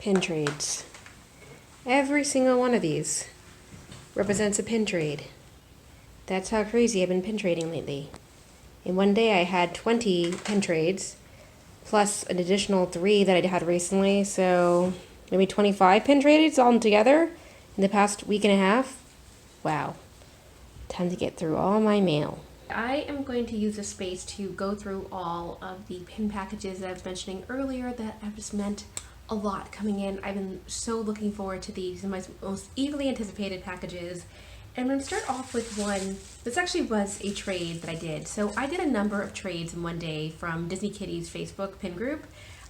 pin trades. Every single one of these represents a pin trade. That's how crazy I've been pin trading lately. In one day I had 20 pin trades, plus an additional 3 that I had recently, so maybe 25 pin trades all together in the past week and a half. Wow. Time to get through all my mail. I am going to use this space to go through all of the pin packages that I was mentioning earlier that have just meant a lot coming in. I've been so looking forward to these, my most eagerly anticipated packages. And I'm going to start off with one. This actually was a trade that I did. So I did a number of trades in one day from Disney Kitty's Facebook pin group.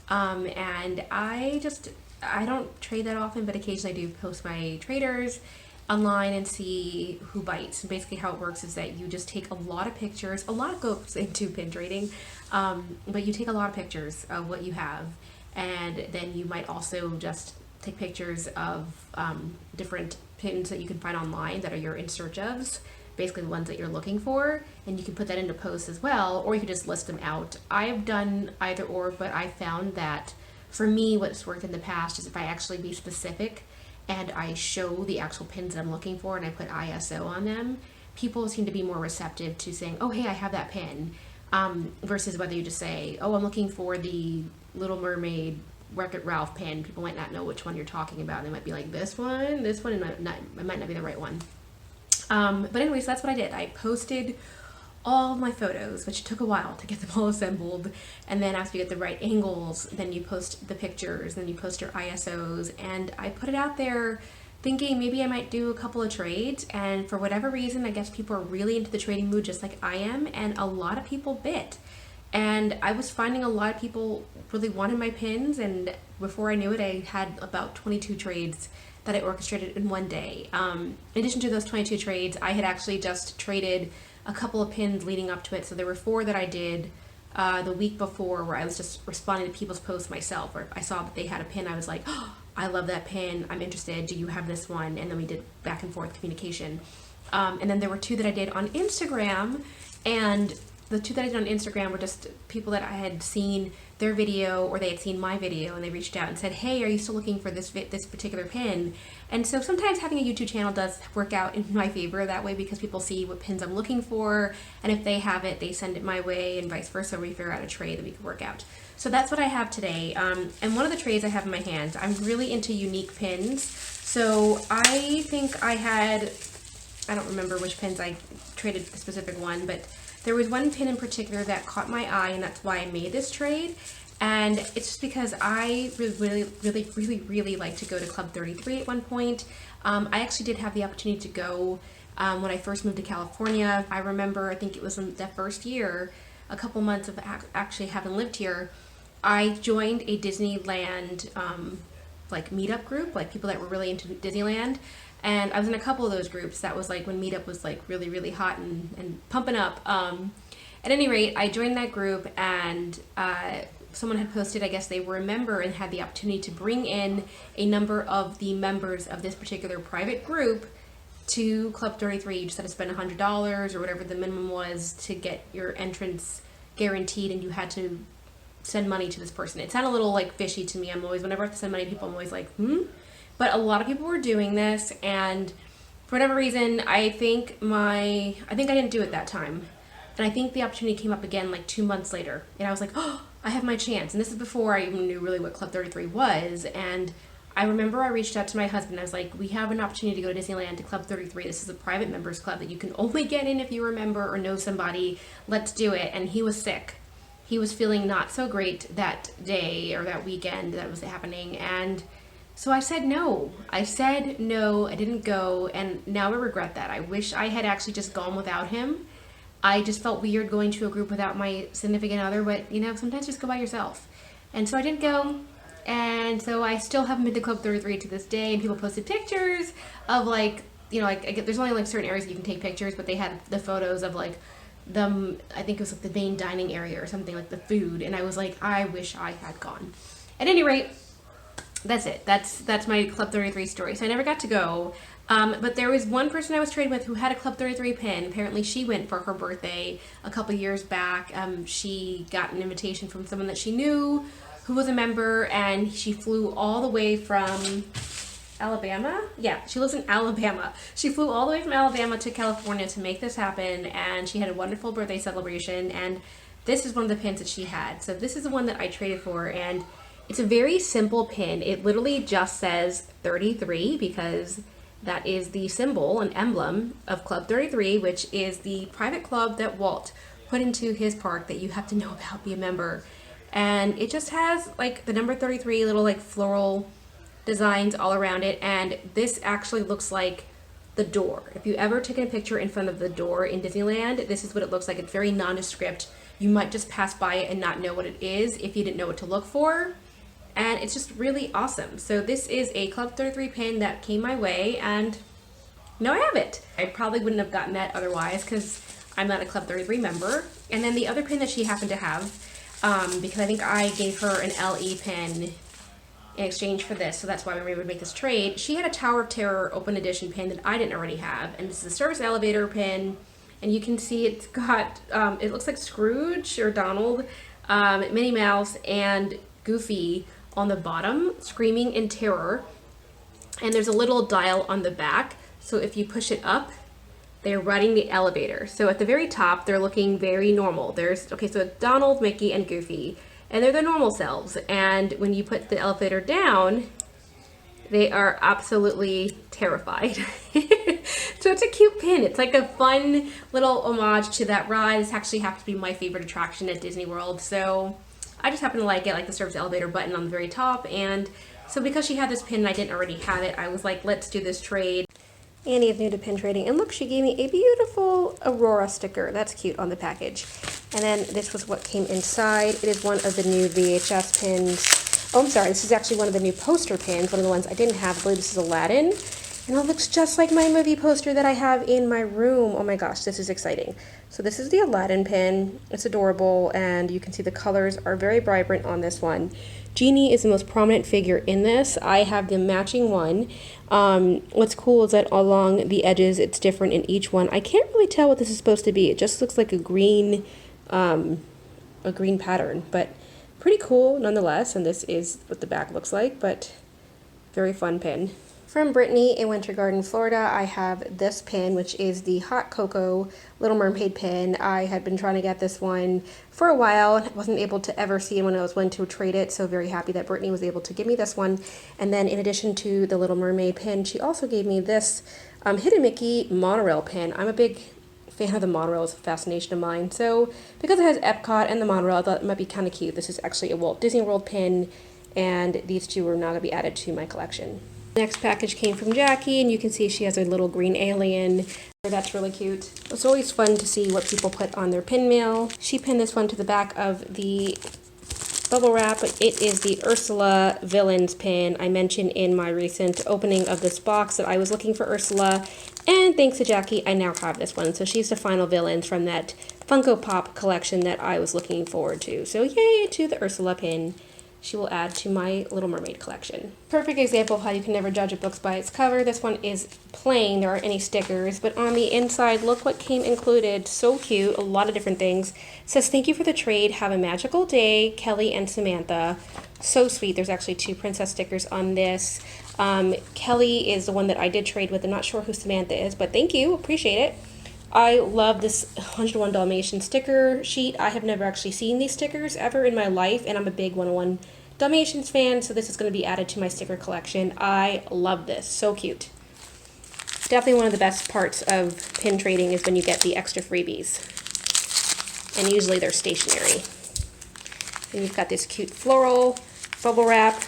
And I don't trade that often, but occasionally I do post my traders online and see who bites. And basically how it works is that you just take a lot of pictures. A lot goes into pin trading, but you take a lot of pictures of what you have. And then you might also just take pictures of different pins that you can find online that are you're in search of, basically the ones that you're looking for, and you can put that into posts as well, or you can just list them out. I have done either or, but I found that for me what's worked in the past is if I actually be specific and I show the actual pins that I'm looking for and I put ISO on them, people seem to be more receptive to saying, oh hey, I have that pin, versus whether you just say, oh, I'm looking for the Little Mermaid Wreck-It Ralph pin. People might not know which one you're talking about. They might be like, this one, and it might not be the right one. But anyways, that's what I did. I posted all my photos, which took a while to get them all assembled. And then after you get the right angles, then you post the pictures, then you post your ISOs. And I put it out there thinking maybe I might do a couple of trades. And for whatever reason, I guess people are really into the trading mood just like I am. And a lot of people bit. And I was finding a lot of people really wanted my pins, and before I knew it, I had about 22 trades that I orchestrated in one day. In addition to those 22 trades, I had actually just traded a couple of pins leading up to it. So there were 4 that I did the week before where I was just responding to people's posts myself, where I saw that they had a pin. I was like, oh, I love that pin. I'm interested. Do you have this one? And then we did back and forth communication. And then there were 2 that I did on Instagram, and the 2 that I did on Instagram were just people that I had seen their video or they had seen my video, and they reached out and said, hey, are you still looking for this particular pin? And so sometimes having a YouTube channel does work out in my favor that way, because people see what pins I'm looking for, and if they have it, they send it my way, and vice versa. We figure out a trade that we could work out. So that's what I have today. And one of the trades I have in my hands, I'm really into unique pins. So I think I don't remember which pins I traded the specific one, but there was one pin in particular that caught my eye, and that's why I made this trade. And it's just because I really like to go to Club 33 at one point. I actually did have the opportunity to go when I first moved to California. I remember, I think it was in that first year, a couple months of actually having lived here, I joined a Disneyland like meetup group, like people that were really into Disneyland. And I was in a couple of those groups. That was like when Meetup was like really hot and pumping up. At any rate, I joined that group, and someone had posted, I guess they were a member and had the opportunity to bring in a number of the members of this particular private group to Club 33. You just had to spend $100 or whatever the minimum was to get your entrance guaranteed, and you had to send money to this person. It sounded a little like fishy to me. Whenever I have to send money to people, I'm always like, But a lot of people were doing this, and for whatever reason, I think I didn't do it that time. And I think the opportunity came up again like 2 months later. And I was like, oh, I have my chance. And this is before I even knew really what Club 33 was. And I remember I reached out to my husband. I was like, we have an opportunity to go to Disneyland to Club 33. This is a private members club that you can only get in if you remember or know somebody. Let's do it. And he was sick. He was feeling not so great that day or that weekend that was happening. And so I said no. I didn't go, and now I regret that. I wish I had actually just gone without him. I just felt weird going to a group without my significant other, but sometimes just go by yourself. And so I didn't go, and so I still haven't been to Club 33 to this day, and people posted pictures of there's only like certain areas that you can take pictures, but they had the photos of like I think it was like the main dining area or something, like the food, and I was like, I wish I had gone. At any rate, that's it. That's my Club 33 story. So I never got to go. But there was one person I was trading with who had a Club 33 pin. Apparently she went for her birthday a couple years back. She got an invitation from someone that she knew who was a member, and she flew all the way from Alabama? Yeah, she lives in Alabama. She flew all the way from Alabama to California to make this happen, and she had a wonderful birthday celebration, and this is one of the pins that she had. So this is the one that I traded for, and it's a very simple pin. It literally just says 33 because that is the symbol and emblem of Club 33, which is the private club that Walt put into his park that you have to know about, be a member. And it just has like the number 33 little like floral designs all around it, and this actually looks like the door. If you ever taken a picture in front of the door in Disneyland, this is what it looks like. It's very nondescript. You might just pass by it and not know what it is if you didn't know what to look for, and it's just really awesome. So this is a Club 33 pin that came my way, and now I have it. I probably wouldn't have gotten that otherwise because I'm not a Club 33 member. And then the other pin that she happened to have, because I think I gave her an LE pin in exchange for this, so that's why we would make this trade. She had a Tower of Terror open edition pin that I didn't already have, and this is a service elevator pin, and you can see it's got, it looks like Scrooge or Donald, Minnie Mouse, and Goofy on the bottom, screaming in terror, and there's a little dial on the back, so if you push it up, they're riding the elevator. So at the very top, they're looking very normal. There's, okay, so it's Donald, Mickey, and Goofy, and they're their normal selves. And when you put the elevator down, they are absolutely terrified. So it's a cute pin. It's like a fun little homage to that ride. This actually happens to be my favorite attraction at Disney World. So I just happen to like it, like the service elevator button on the very top. And so because she had this pin and I didn't already have it, I was like, let's do this trade. Annie is new to pin trading, and look, she gave me a beautiful Aurora sticker. That's cute on the package. And then this was what came inside. It is one of the new VHS pins. Oh, I'm sorry, this is actually one of the new poster pins, one of the ones I didn't have. I believe this is Aladdin. And it looks just like my movie poster that I have in my room. Oh my gosh, this is exciting. So this is the Aladdin pin. It's adorable, and you can see the colors are very vibrant on this one. Genie is the most prominent figure in this. I have the matching one. What's cool is that along the edges, it's different in each one. I can't really tell what this is supposed to be. It just looks like a green pattern, but pretty cool nonetheless. And this is what the back looks like, but very fun pin. From Brittany in Winter Garden, Florida, I have this pin, which is the Hot Cocoa Little Mermaid pin. I had been trying to get this one for a while and wasn't able to ever see when I was went to trade it, so very happy that Brittany was able to give me this one. And then in addition to the Little Mermaid pin, she also gave me this Hidden Mickey monorail pin. I'm a big fan of the monorail. It's a fascination of mine. So because it has Epcot and the monorail, I thought it might be kind of cute. This is actually a Walt Disney World pin, and these two are now going to be added to my collection. Next package came from Jackie, and you can see she has a little green alien. That's really cute. It's always fun to see what people put on their pin mail. She pinned this one to the back of the bubble wrap. It is the Ursula Villains pin. I mentioned in my recent opening of this box that I was looking for Ursula, and thanks to Jackie, I now have this one. So she's the final villain from that Funko Pop collection that I was looking forward to. So yay to the Ursula pin. She will add to my Little Mermaid collection. Perfect example of how you can never judge a book by its cover. This one is plain, there aren't any stickers, but on the inside, look what came included. So cute, a lot of different things. It says, thank you for the trade, have a magical day, Kelly and Samantha. So sweet, there's actually 2 princess stickers on this. Kelly is the one that I did trade with. I'm not sure who Samantha is, but thank you, appreciate it. I love this 101 Dalmatian sticker sheet. I have never actually seen these stickers ever in my life, and I'm a big 101 Dalmatians fan, so this is going to be added to my sticker collection. I love this. So cute. Definitely one of the best parts of pin trading is when you get the extra freebies. And usually they're stationary. And you've got this cute floral bubble wrap.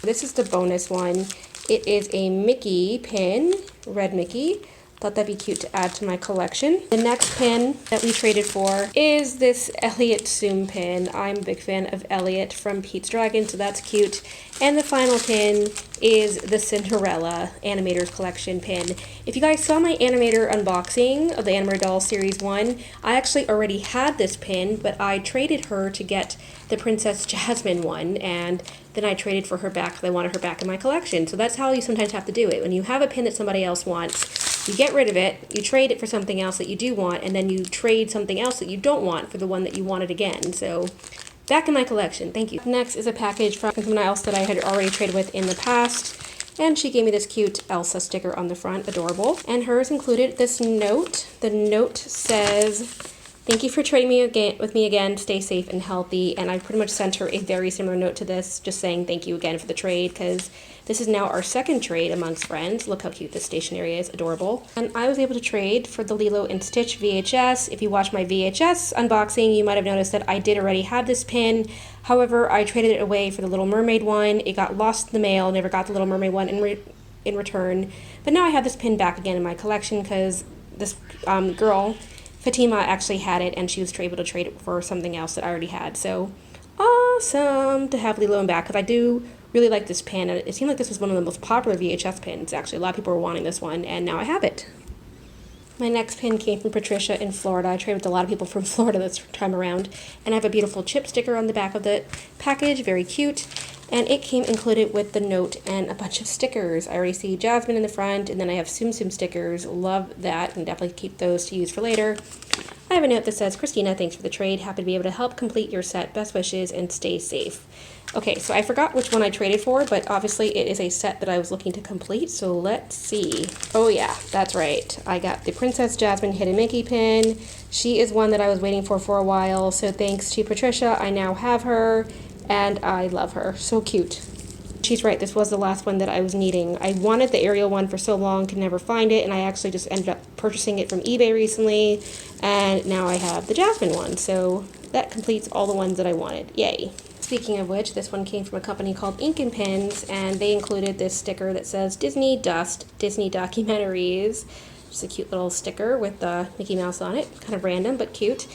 This is the bonus one. It is a Mickey pin, red Mickey. Thought that'd be cute to add to my collection. The next pin that we traded for is this Elliot Zoom pin. I'm a big fan of Elliot from Pete's Dragon, so that's cute. And the final pin is the Cinderella Animators Collection pin. If you guys saw my animator unboxing of the Animator Doll Series 1, I actually already had this pin, but I traded her to get the Princess Jasmine one, and then I traded for her back because I wanted her back in my collection. So that's how you sometimes have to do it. When you have a pin that somebody else wants, you get rid of it, you trade it for something else that you do want, and then you trade something else that you don't want for the one that you wanted again. So Back in my collection, thank you. Next is a package from someone else that I had already traded with in the past. And she gave me this cute Elsa sticker on the front, adorable. And hers included this note. The note says, "Thank you for trading with me again. Stay safe and healthy." And I pretty much sent her a very similar note to this, just saying thank you again for the trade, because this is now our second trade amongst friends. Look how cute this stationery is, adorable. And I was able to trade for the Lilo and Stitch VHS. If you watch my VHS unboxing, you might have noticed that I did already have this pin. However, I traded it away for the Little Mermaid one. It got lost in the mail, never got the Little Mermaid one in return. But now I have this pin back again in my collection because this girl, Fatima, actually had it, and she was able to trade it for something else that I already had. So awesome to have Lilo back, because I do really like this pin. And it seemed like this was one of the most popular VHS pins, actually. A lot of people were wanting this one, and now I have it. My next pin came from Patricia in Florida. I traded with a lot of people from Florida this time around. And I have a beautiful chip sticker on the back of the package, very cute. And it came included with the note and a bunch of stickers. I already see Jasmine in the front, and then I have Tsum Tsum stickers. Love that, and definitely keep those to use for later. I have a note that says, "Christina, thanks for the trade. Happy to be able to help complete your set. Best wishes and stay safe." Okay, so I forgot which one I traded for, but obviously it is a set that I was looking to complete, so let's see. Oh yeah, that's right. I got the Princess Jasmine Hidden Mickey pin. She is one that I was waiting for a while, so thanks to Patricia, I now have her, and I love her. So cute. She's right, this was the last one that I was needing. I wanted the Ariel one for so long, could never find it, and I actually just ended up purchasing it from eBay recently, and now I have the Jasmine one, so that completes all the ones that I wanted. Yay. Speaking of which, this one came from a company called Ink and Pins, and they included this sticker that says Disney Dust, Disney Documentaries. Just a cute little sticker with Mickey Mouse on it. Kind of random, but cute.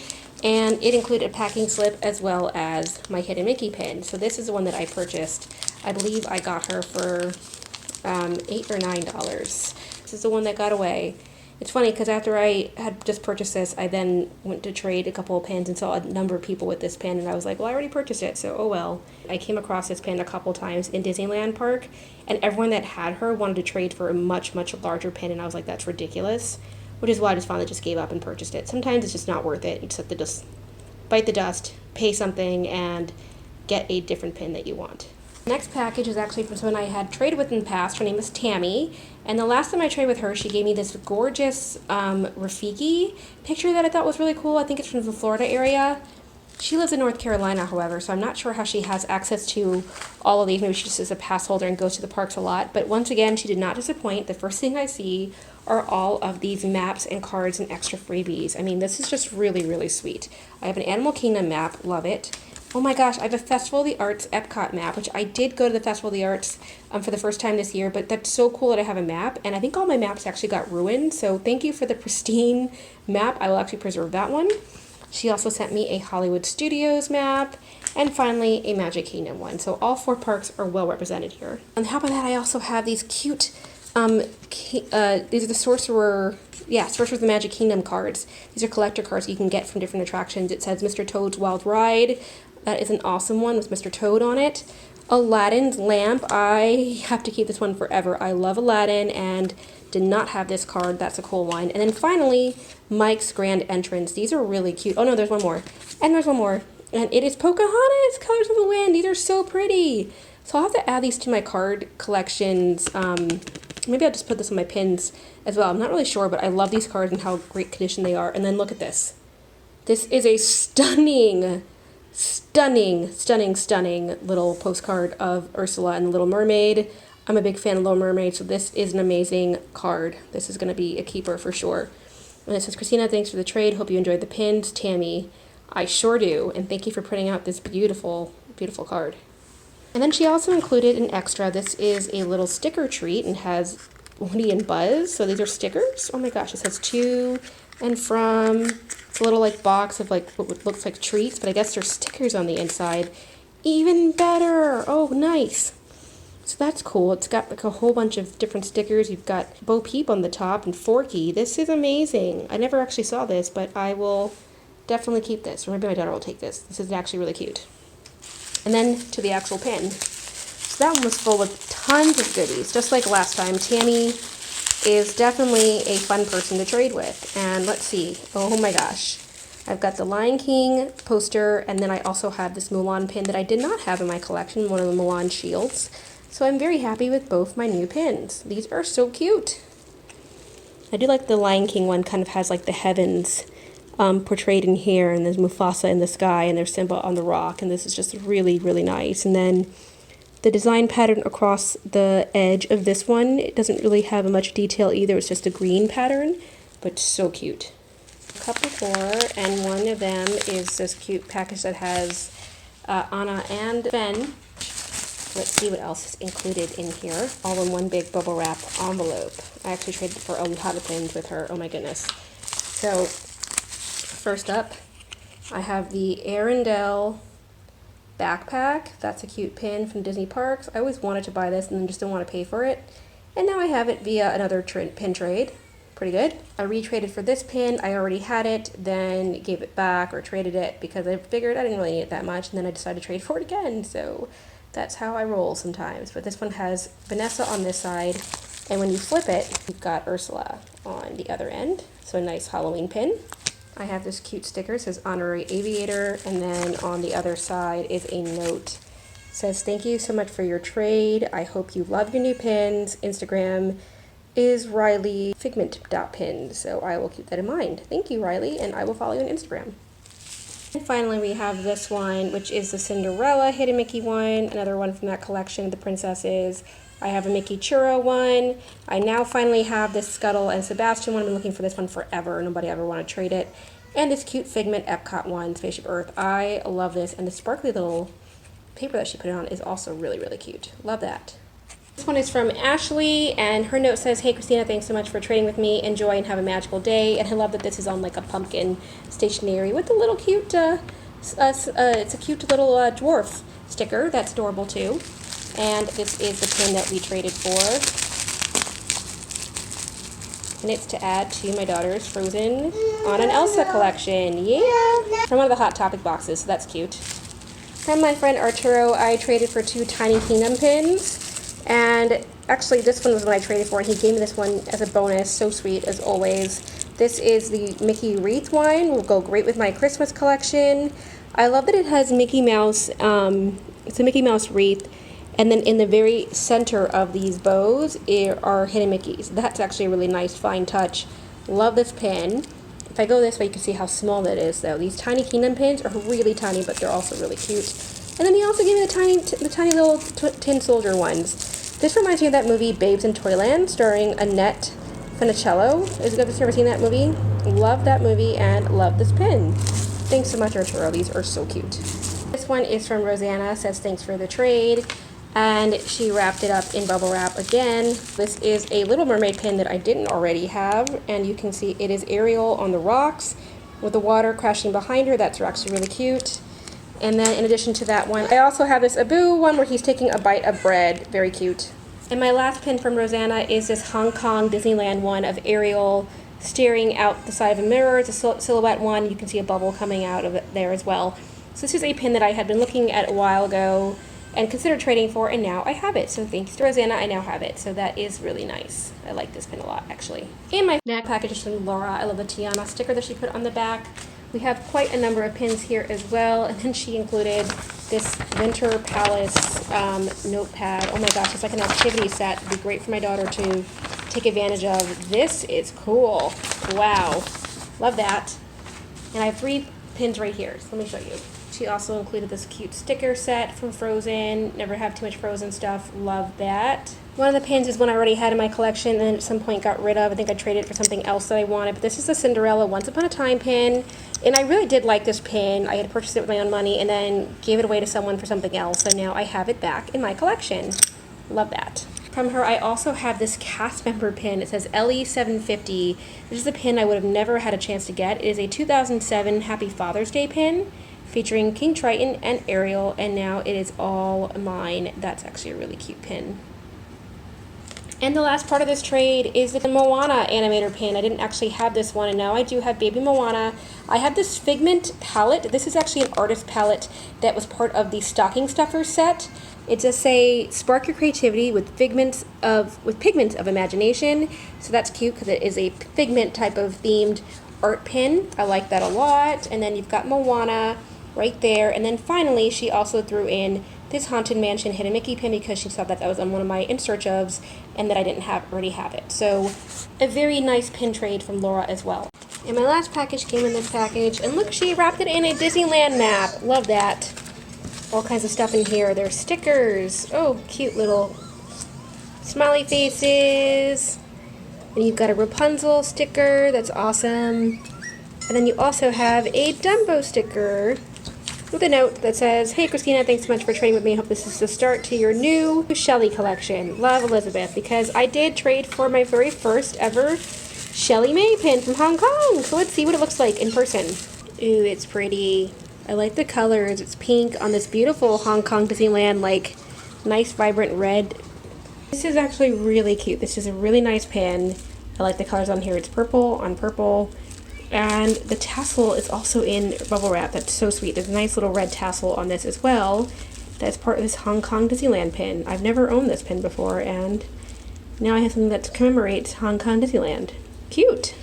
And it included a packing slip as well as my Hidden Mickey pin. So this is the one that I purchased. I believe I got her for $8 or $9. This is the one that got away. It's funny because after I had just purchased this, I then went to trade a couple of pins and saw a number of people with this pin, and I was like, well, I already purchased it, so oh well. I came across this pin a couple times in Disneyland Park, and everyone that had her wanted to trade for a much, much larger pin, and I was like, that's ridiculous, which is why I just finally just gave up and purchased it. Sometimes it's just not worth it. You just have to just bite the dust, pay something, and get a different pin that you want. Next package is actually from someone I had traded with in the past. Her name is Tammy, and the last time I traded with her, she gave me this gorgeous Rafiki picture that I thought was really cool. I think it's from the Florida area. She lives in North Carolina, however, so I'm not sure how she has access to all of these. Maybe she just is a pass holder and goes to the parks a lot. But once again, she did not disappoint. The first thing I see are all of these maps and cards and extra freebies. I mean, this is just really, really sweet. I have an Animal Kingdom map. Love it. Oh my gosh, I have a Festival of the Arts Epcot map, which I did go to the Festival of the Arts for the first time this year, but that's so cool that I have a map, and I think all my maps actually got ruined, so thank you for the pristine map. I will actually preserve that one. She also sent me a Hollywood Studios map, and finally a Magic Kingdom one. So all 4 parks are well represented here. On top of that, I also have these cute, these are the Sorcerer of the Magic Kingdom cards. These are collector cards you can get from different attractions. It says Mr. Toad's Wild Ride. That is an awesome one with Mr. Toad on it. Aladdin's lamp. I have to keep this one forever. I love Aladdin and did not have this card. That's a cool one. And then finally, Mike's Grand Entrance. These are really cute. Oh no, there's one more. And there's one more. And it is Pocahontas, Colors of the Wind. These are so pretty. So I'll have to add these to my card collections. Maybe I'll just put this on my pins as well. I'm not really sure, but I love these cards and how great condition they are. And then look at this. This is a stunning little postcard of Ursula and the Little Mermaid. I'm a big fan of Little Mermaid, so this is an amazing card. This is going to be a keeper for sure. And it says, Christina, thanks for the trade. Hope you enjoyed the pins. Tammy, I sure do. And thank you for printing out this beautiful, beautiful card. And then she also included an extra. This is a little sticker treat and has Woody and Buzz. So these are stickers. Oh my gosh, it says to and from. It's a little like box of like what looks like treats, but I guess there's stickers on the inside. Even better. Oh, nice. So that's cool. It's got like a whole bunch of different stickers. You've got Bo Peep on the top and Forky. This is amazing. I never actually saw this, but I will definitely keep this. Or maybe my daughter will take this. This is actually really cute. And then to the actual pin. So that one was full with tons of goodies. Just like last time, Tammy is definitely a fun person to trade with. And let's see. Oh my gosh. I've got the Lion King poster, and then I also have this Mulan pin that I did not have in my collection, one of the Mulan shields. So I'm very happy with both my new pins. These are so cute. I do like the Lion King one, kind of has like the heavens portrayed in here, and there's Mufasa in the sky, and there's Simba on the rock, and this is just really, really nice. And then the design pattern across the edge of this one, it doesn't really have much detail either, it's just a green pattern, but so cute. A couple more, and one of them is this cute package that has Anna and Ben. Let's see what else is included in here, all in one big bubble wrap envelope. I actually traded for a lot of pins with her, oh my goodness. So, first up, I have the Arendelle backpack. That's a cute pin from Disney Parks. I always wanted to buy this and then just didn't want to pay for it. And now I have it via another pin trade. Pretty good. I retraded for this pin. I already had it, then gave it back or traded it because I figured I didn't really need it that much, and then I decided to trade for it again. So that's how I roll sometimes. But this one has Vanessa on this side, and when you flip it, you've got Ursula on the other end. So a nice Halloween pin. I have this cute sticker, it says Honorary Aviator, and then on the other side is a note. It says, thank you so much for your trade. I hope you love your new pins. Instagram is Riley Figment.pin, so I will keep that in mind. Thank you, Riley, and I will follow you on Instagram. And finally, we have this one, which is the Cinderella Hidden Mickey one, another one from that collection, the princesses. I have a Mickey Churro one. I now finally have this Scuttle and Sebastian one. I've been looking for this one forever. Nobody ever wanted to trade it. And this cute Figment Epcot one, Spaceship Earth. I love this. And the sparkly little paper that she put it on is also really, really cute. Love that. This one is from Ashley, and her note says, hey Christina, thanks so much for trading with me. Enjoy and have a magical day. And I love that this is on like a pumpkin stationery with a little cute, it's a cute little dwarf sticker. That's adorable too. And this is the pin that we traded for. And it's to add to my daughter's Frozen on an Elsa collection. Yeah! From one of the Hot Topic boxes, so that's cute. From my friend Arturo, I traded for 2 Tiny Kingdom pins. And actually, this one was what I traded for, and he gave me this one as a bonus. So sweet, as always. This is the Mickey Wreath one. Will go great with my Christmas collection. I love that it has Mickey Mouse. It's a Mickey Mouse wreath. And then in the very center of these bows are hidden Mickeys. That's actually a really nice, fine touch. Love this pin. If I go this way, you can see how small that is, though. These Tiny Kingdom pins are really tiny, but they're also really cute. And then he also gave me the tiny little tin soldier ones. This reminds me of that movie Babes in Toyland, starring Annette Funicello. Have you guys ever seen that movie? Love that movie and love this pin. Thanks so much, Arturo. These are so cute. This one is from Rosanna. Says thanks for the trade. And she wrapped it up in bubble wrap again. This is a Little Mermaid pin that I didn't already have, and you can see it is Ariel on the rocks with the water crashing behind her. That's actually really cute. And then in addition to that one, I also have this Abu one where he's taking a bite of bread. Very cute. And my last pin from Rosanna is this Hong Kong Disneyland one of Ariel staring out the side of a mirror. It's a silhouette one. You can see a bubble coming out of it there as well. So this is a pin that I had been looking at a while ago and considered trading for, and now I have it. So thanks to Rosanna, I now have it. So that is really nice. I like this pin a lot, actually. And my snack package is from Laura. I love the Tiana sticker that she put on the back. We have quite a number of pins here as well. And then she included this Winter Palace notepad. Oh my gosh, it's like an activity set. It'd be great for my daughter to take advantage of. This is cool. Wow. Love that. And I have 3 pins right here. So let me show you. She also included this cute sticker set from Frozen. Never have too much Frozen stuff. Love that. One of the pins is one I already had in my collection and then at some point got rid of. I think I traded it for something else that I wanted. But this is the Cinderella Once Upon a Time pin. And I really did like this pin. I had purchased it with my own money and then gave it away to someone for something else. So now I have it back in my collection. Love that. From her, I also have this cast member pin. It says LE750. This is a pin I would have never had a chance to get. It is a 2007 Happy Father's Day pin, featuring King Triton and Ariel, and now it is all mine. That's actually a really cute pin. And the last part of this trade is the Moana animator pin. I didn't actually have this one, and now I do have Baby Moana. I have this Figment palette. This is actually an artist palette that was part of the stocking stuffer set. It does say spark your creativity with pigments of imagination. So that's cute because it is a figment type of themed art pin. I like that a lot. And then you've got Moana right there. And then finally, she also threw in this Haunted Mansion Hidden Mickey pin because she saw that that was on one of my in search ofs and that I didn't already have it. So a very nice pin trade from Laura as well. And my last package came in this package, and look, she wrapped it in a Disneyland map. Love that. All kinds of stuff in here. There's stickers. Oh, cute little smiley faces. And you've got a Rapunzel sticker. That's awesome. And then you also have a Dumbo sticker with a note that says, "Hey Christina, thanks so much for trading with me. I hope this is the start to your new Shelley collection. Love, Elizabeth." Because I did trade for my very first ever Shelley May pin from Hong Kong. So let's see what it looks like in person. Ooh, it's pretty. I like the colors. It's pink on this beautiful Hong Kong Disneyland, like, nice vibrant red. This is actually really cute. This is a really nice pin. I like the colors on here. It's purple on purple. And the tassel is also in bubble wrap. That's so sweet. There's a nice little red tassel on this as well. That's part of this Hong Kong Disneyland pin. I've never owned this pin before, and now I have something that commemorates Hong Kong Disneyland. Cute!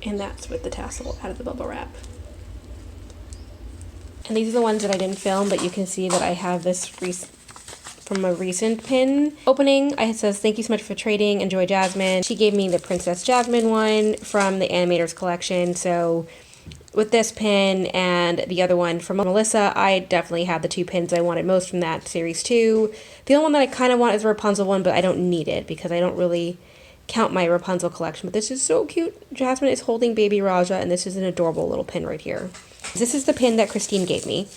And that's with the tassel out of the bubble wrap. And these are the ones that I didn't film, but you can see that I have this from a recent pin opening. It says, "Thank you so much for trading. Enjoy, Jasmine." She gave me the Princess Jasmine one from the Animators collection. So with this pin and the other one from Melissa, I definitely have the two pins I wanted most from that series too. The only one that I kind of want is the Rapunzel one, but I don't need it because I don't really count my Rapunzel collection. But this is so cute. Jasmine is holding baby Raja, and this is an adorable little pin right here. This is the pin that Christine gave me.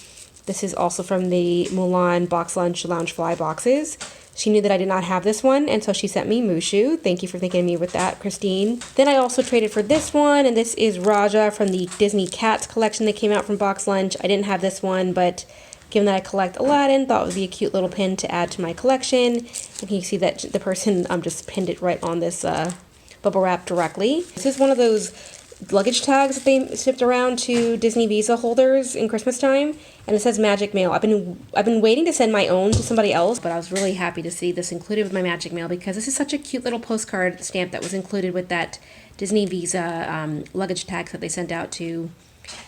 This is also from the Mulan Box Lunch Loungefly boxes. She knew that I did not have this one, and so she sent me Mushu. Thank you for thinking of me with that, Christine. Then I also traded for this one, and this is Raja from the Disney Cats collection that came out from Box Lunch. I didn't have this one, but given that I collect Aladdin, thought it would be a cute little pin to add to my collection. And you see that the person just pinned it right on this bubble wrap directly. This is one of those luggage tags that they shipped around to Disney Visa holders in Christmas time, and it says Magic Mail. I've been waiting to send my own to somebody else, but I was really happy to see this included with my Magic Mail because this is such a cute little postcard stamp that was included with that Disney Visa luggage tags that they sent out to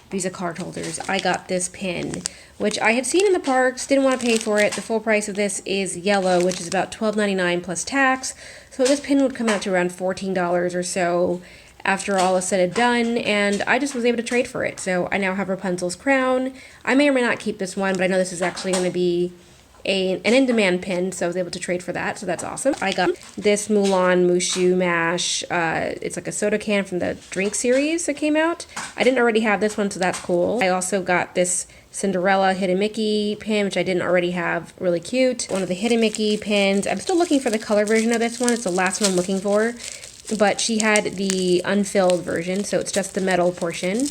Visa card holders. I got this pin, which I had seen in the parks, didn't want to pay for it. The full price of this is yellow, which is about $12.99 plus tax, so this pin would come out to around $14 or so after all is said and done, and I just was able to trade for it. So I now have Rapunzel's crown. I may or may not keep this one, but I know this is actually going to be an in-demand pin, so I was able to trade for that, so that's awesome. I got this Mulan Mushu Mash. It's like a soda can from the drink series that came out. I didn't already have this one, so that's cool. I also got this Cinderella Hidden Mickey pin, which I didn't already have. Really cute. One of the Hidden Mickey pins. I'm still looking for the color version of this one. It's the last one I'm looking for. But she had the unfilled version, so it's just the metal portion.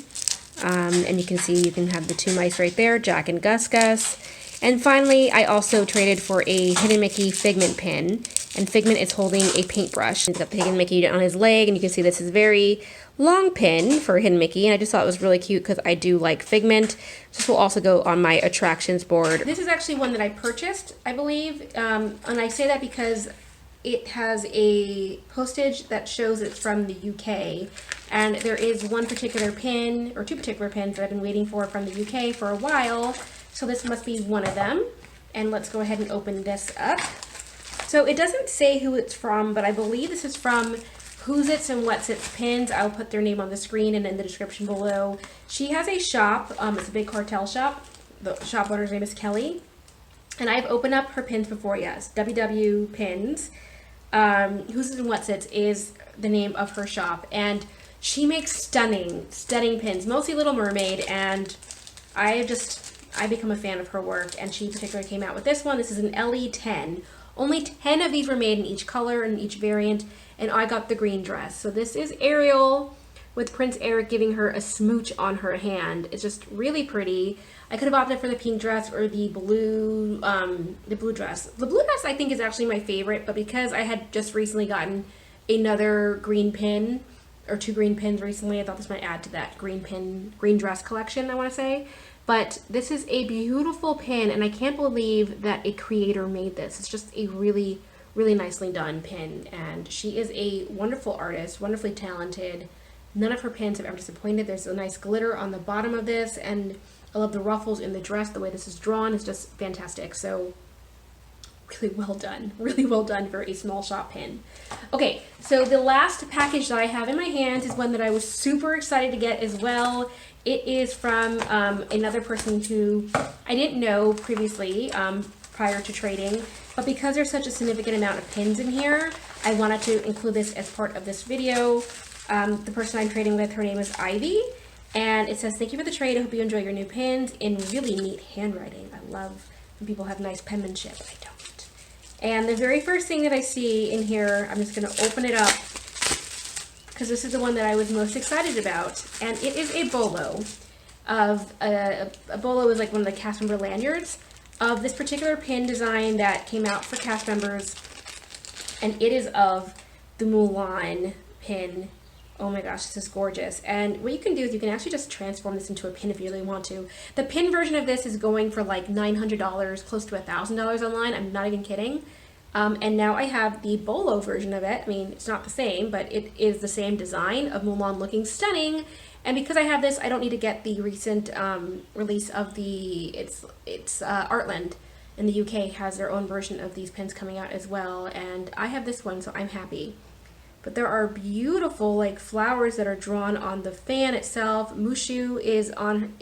And you can see you can have the two mice right there, Jack and Gus Gus. And finally, I also traded for a Hidden Mickey Figment pin. And Figment is holding a paintbrush. He's got the Hidden Mickey on his leg, and you can see this is a very long pin for Hidden Mickey. And I just thought it was really cute because I do like Figment. This will also go on my attractions board. This is actually one that I purchased, I believe. And I say that because it has a postage that shows it's from the UK, and there is one particular pin, or two particular pins that I've been waiting for from the UK for a while, so this must be one of them. And let's go ahead and open this up. So it doesn't say who it's from, but I believe this is from Who's It's and What's It's Pins. I'll put their name on the screen and in the description below. She has a shop, it's a big cartel shop. The shop owner's name is Kelly. And I've opened up her pins before, yes, WW Pins. Who's It and What's It is the name of her shop, and she makes stunning pins, mostly Little Mermaid, and I become a fan of her work, and she particularly came out with this one. This is an LE10. Only 10 of these were made in each color and each variant, and I got the green dress. So this is Ariel with Prince Eric giving her a smooch on her hand. It's just really pretty. I could have opted for the pink dress or the blue dress. The blue dress I think is actually my favorite, but because I had just recently gotten another green pin, or two green pins recently, I thought this might add to that green dress collection, I want to say. But this is a beautiful pin, and I can't believe that a creator made this. It's just a really, really nicely done pin, and she is a wonderful artist, wonderfully talented. None of her pins have ever disappointed. There's a nice glitter on the bottom of this, and I love the ruffles in the dress. The way this is drawn is just fantastic. So really well done for a small shop pin. Okay, so the last package that I have in my hands is one that I was super excited to get as well. It is from another person who I didn't know previously prior to trading, but because there's such a significant amount of pins in here, I wanted to include this as part of this video. The person I'm trading with, her name is Ivy, and it says, "Thank you for the trade. I hope you enjoy your new pins," in really neat handwriting. I love when people have nice penmanship. I don't. And the very first thing that I see in here, I'm just going to open it up because this is the one that I was most excited about. And it is a bolo of, a bolo is like one of the cast member lanyards of this particular pin design that came out for cast members. And it is of the Mulan pin. Oh my gosh, this is gorgeous. And what you can do is you can actually just transform this into a pin if you really want to. The pin version of this is going for like $900, close to $1,000 online. I'm not even kidding. And now I have the bolo version of it. I mean, it's not the same, but it is the same design of Mulan looking stunning. And because I have this, I don't need to get the recent release of it's Artland in the UK has their own version of these pins coming out as well. And I have this one, so I'm happy. But there are beautiful like flowers that are drawn on the fan itself. Mushu is on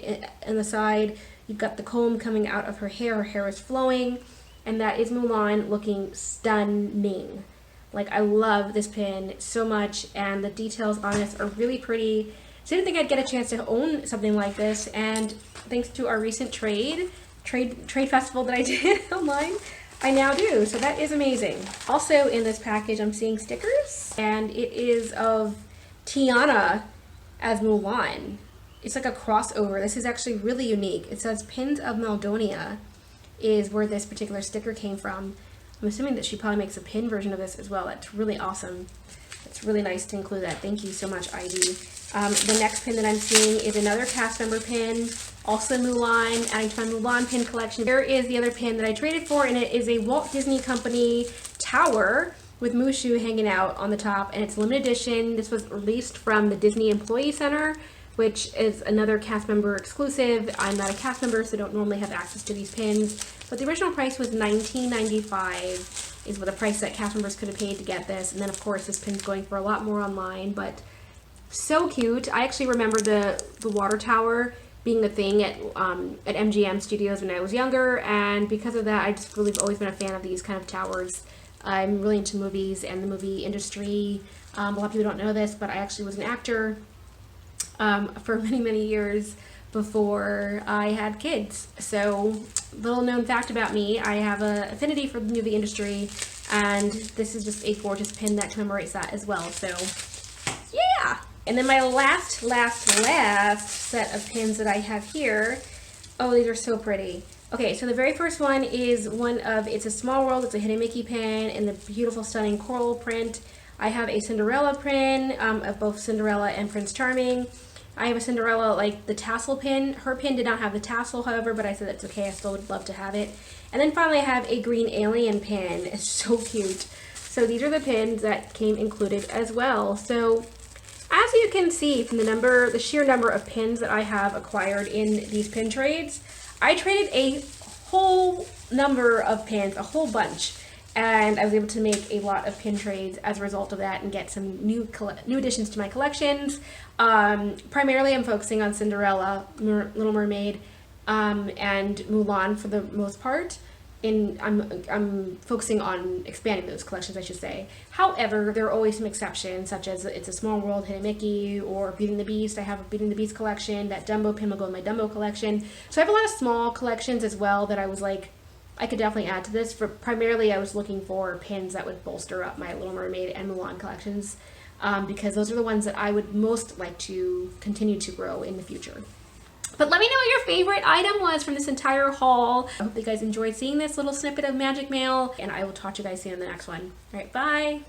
the side. You've got the comb coming out of her hair. Her hair is flowing. And that is Mulan looking stunning. Like, I love this pin so much, and the details on this are really pretty. So I didn't think I'd get a chance to own something like this, and thanks to our recent trade festival that I did online, I now do. So that is amazing. Also in this package, I'm seeing stickers, and it is of Tiana as Mulan. It's like a crossover. This is actually really unique. It says Pins of Maldonia is where this particular sticker came from. I'm assuming that she probably makes a pin version of this as well. That's really awesome. It's really nice to include that. Thank you so much, Ivy. The next pin that I'm seeing is another cast member pin, also Mulan, adding to my Mulan pin collection. There is the other pin that I traded for, and it is a Walt Disney Company tower with Mushu hanging out on the top, and it's limited edition. This was released from the Disney Employee Center, which is another cast member exclusive. I'm not a cast member, so don't normally have access to these pins. But the original price was $19.95 is what the price that cast members could have paid to get this. And then of course this pin's going for a lot more online, but so cute. I actually remember the water tower being a thing at MGM Studios when I was younger, and because of that, I just really have always been a fan of these kind of towers. I'm really into movies and the movie industry. A lot of people don't know this, but I actually was an actor for many years before I had kids. So, little known fact about me, I have an affinity for the movie industry, and this is just a gorgeous pin that commemorates that as well. So, yeah! And then my last set of pins that I have here, oh, these are so pretty. Okay, so the very first one is one of, it's a Small World, it's a Hidden Mickey pin in the beautiful, stunning coral print. I have a Cinderella pin of both Cinderella and Prince Charming. I have a Cinderella, like the tassel pin. Her pin did not have the tassel, however, but I said that's okay. I still would love to have it. And then finally I have a green alien pin. It's so cute. So these are the pins that came included as well. So as you can see from the sheer number of pins that I have acquired in these pin trades, I traded a whole number of pins, a whole bunch. And I was able to make a lot of pin trades as a result of that and get some new additions to my collections. Primarily I'm focusing on Cinderella, Little Mermaid, and Mulan for the most part. I'm focusing on expanding those collections, I should say. However, there are always some exceptions, such as It's a Small World, Hidden Mickey, or Beauty and the Beast. I have a Beauty and the Beast collection. That Dumbo pin will go in my Dumbo collection. So I have a lot of small collections as well that I was like, I could definitely add to this. Primarily, I was looking for pins that would bolster up my Little Mermaid and Mulan collections, because those are the ones that I would most like to continue to grow in the future. But let me know what your favorite item was from this entire haul. I hope you guys enjoyed seeing this little snippet of Magic Mail, and I will talk to you guys soon in the next one. All right, bye!